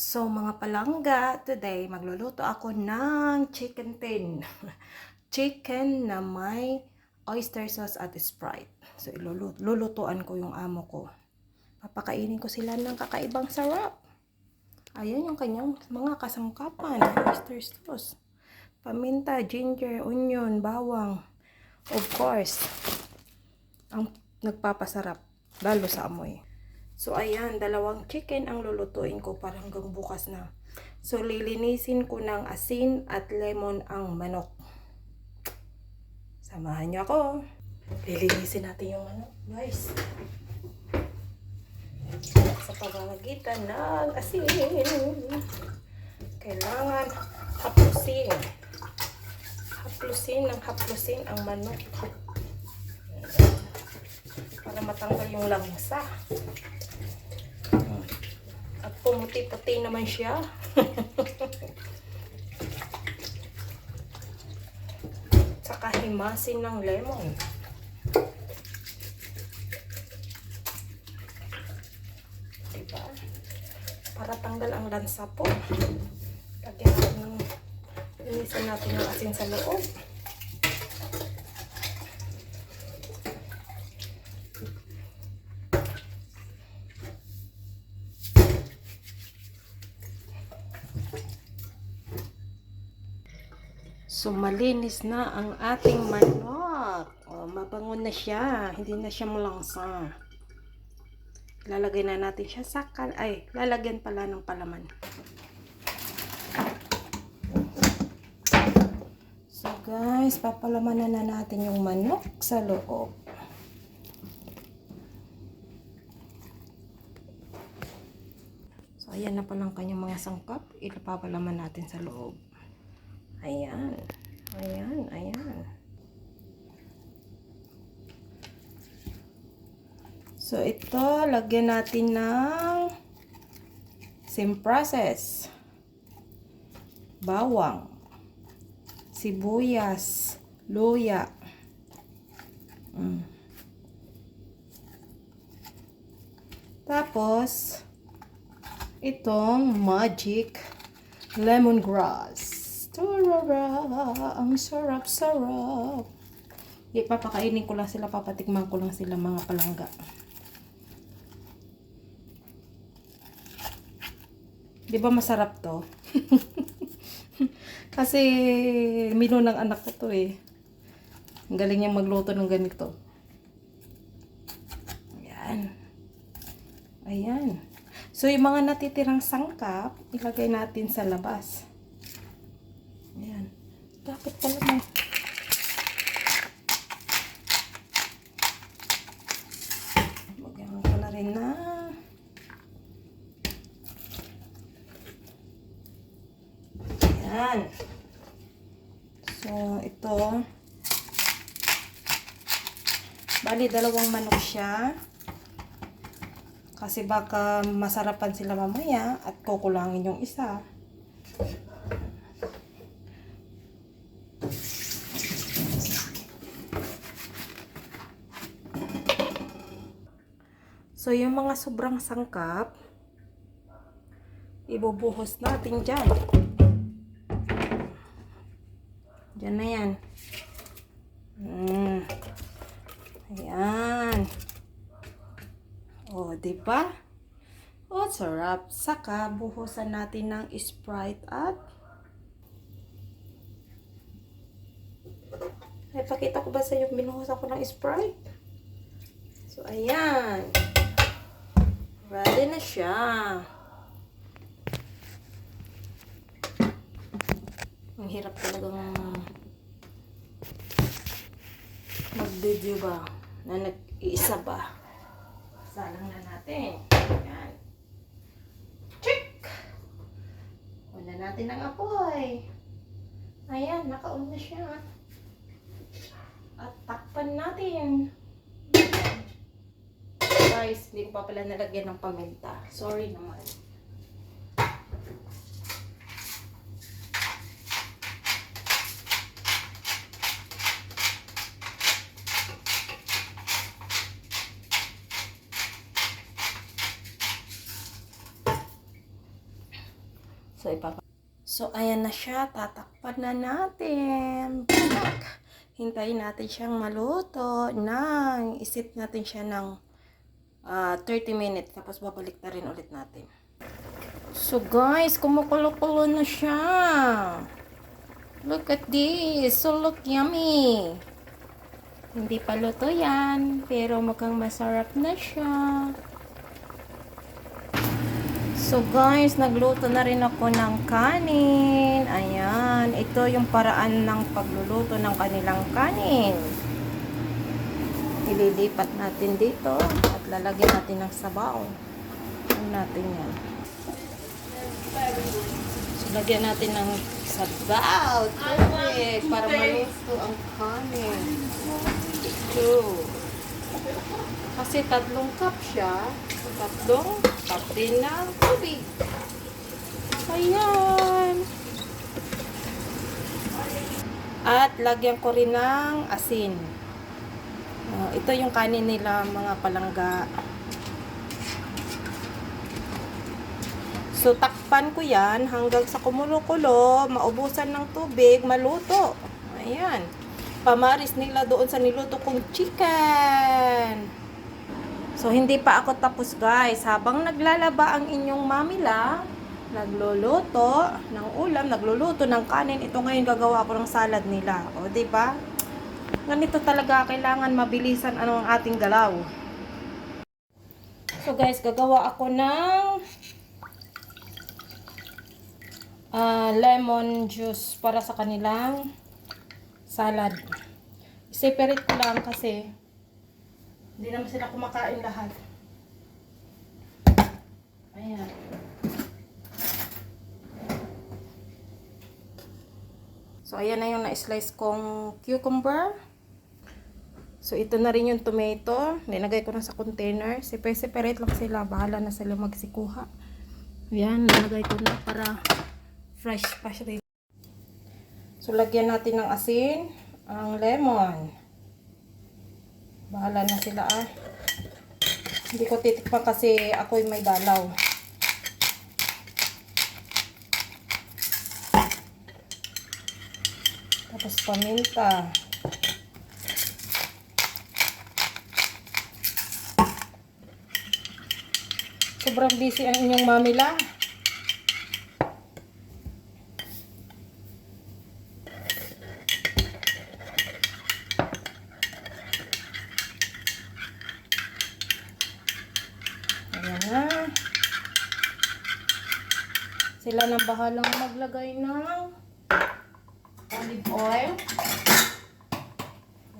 So mga palangga, today magluluto ako ng chicken tin. Chicken na may oyster sauce at Sprite. So lulutuan ko yung amo ko. Papakainin ko sila ng kakaibang sarap. Ayan yung kanyang mga kasangkapan. Oyster sauce, paminta, ginger, onion, bawang. Of course, ang nagpapasarap, lalo sa amoy. So, ayan, dalawang chicken ang lulutuin ko para hanggang bukas na. So, lilinisin ko ng asin at lemon ang manok. Samahan niyo ako. Lilinisin natin yung manok, guys. Sa pamamagitan ng asin, kailangan haplusin. Haplusin ang manok. Para matanggal yung langsa. At pumuti-puti naman siya. Saka himasin ng lemon. Diba? Para tanggal ang lansa po. Lagyan natin ng linisan natin yung asin sa loob. So, malinis na ang ating manok. O, mabango na siya. Hindi na siya malangsa. Lalagay na natin siya sa lalagyan pala ng palaman. So, guys, papalamanan na natin yung manok sa loob. So, ayan na palang kanyang mga sangkap. Ilapapalaman natin sa loob. Ayan. So, ito, lagyan natin ng same process. Bawang, sibuyas, luya. Tapos, itong magic lemongrass. Tarara! Ang sarap-sarap. Ipapakainin ko lang sila, papatikman ko lang sila mga palangga. Di ba masarap to? Kasi mino ng anak ko to eh. Ang galing niyang magluto ng ganito. Ayan. So yung mga natitirang sangkap, ilagay natin sa labas. Ayan. Dapat pala mo. Lagyan ko na rin na. Ayan. So, ito. Bali, dalawang manok siya. Kasi baka masarapan sila mamaya at kukulangin yung isa. So, yung mga sobrang sangkap, ibubuhos natin dyan. Dyan na yan. Ayan. O, diba? O, sarap. Saka, buhusan natin ng Sprite at pakita ko ba sa inyo binuhusan ko ng Sprite? So, ayan. Ready na siya. Ang hirap talagang mag-video ba? Na nag-iisa ba? Salang na natin. Ayan. Check! Una natin ang apoy. Ayan, naka-on na siya. At takpan natin. Guys, hindi ko pa pala nalagyan ng paminta. Sorry naman. So, ayan na siya. Tatakpan na natin. Bak! Hintayin natin siyang maluto. Isip natin siya ng 30 minutes. Tapos babalik na rin ulit natin. So, guys, kumukulo-kulo na siya. Look at this. So, look yummy. Hindi pa luto yan. Pero mukhang masarap na siya. So guys, nagluto na rin ako ng kanin. Ayan, ito yung paraan ng pagluluto ng kanilang kanin. Ililipat natin dito at lalagyan natin ng sabaw. Ano natin yan. So lagyan natin ng sabaw. Tubig para maluto ang kanin. Ito. Kasi 3 cup siya. 3 cup din ng tubig. Ayan. At lagyan ko rin ng asin. Ito yung kanin nila, mga palangga. So, takpan ko yan hanggang sa kumulo-kulo, maubusan ng tubig, maluto. Ayan. Pamaris nila doon sa niluto kong chicken. So, hindi pa ako tapos guys. Habang naglalaba ang inyong mamila, nagluluto ng ulam, nagluluto ng kanin. Ito ngayon gagawa ko ng salad nila. O, diba? Ganito talaga, kailangan mabilisan ang ating galaw. So, guys, gagawa ako ng lemon juice para sa kanilang salad. I-separate ko lang kasi hindi naman sila kumakain lahat. Ayan. So, ayan na yung na-slice kong cucumber. So, ito na rin yung tomato. Nilagay ko na sa container. Separate lang sila. Bahala na sila magsikuha. Ayan, nilagay ko na para fresh pa siya. So, lagyan natin ng asin. Ang lemon. Bahala na sila Hindi ko titikpan kasi ako'y may dalaw. Tapos paminta. Sobrang busy ang inyong mamila. Ayan na. Sila nang bahalang maglagay ng olive oil.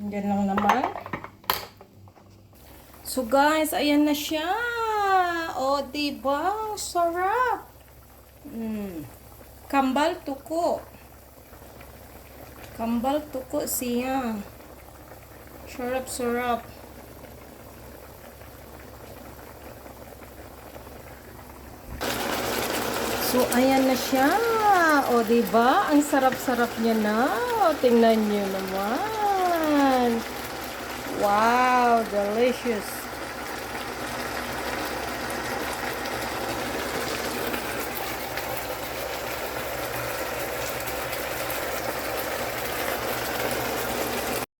Diyan lang naman. So guys, ayan na siya. O, diba? Sarap. Kambal tuko. Kambal tuko siya. Sarap-sarap. So, ayan na siya. O, diba? Ang sarap-sarap niya na. O, tingnan niyo naman. Wow, delicious.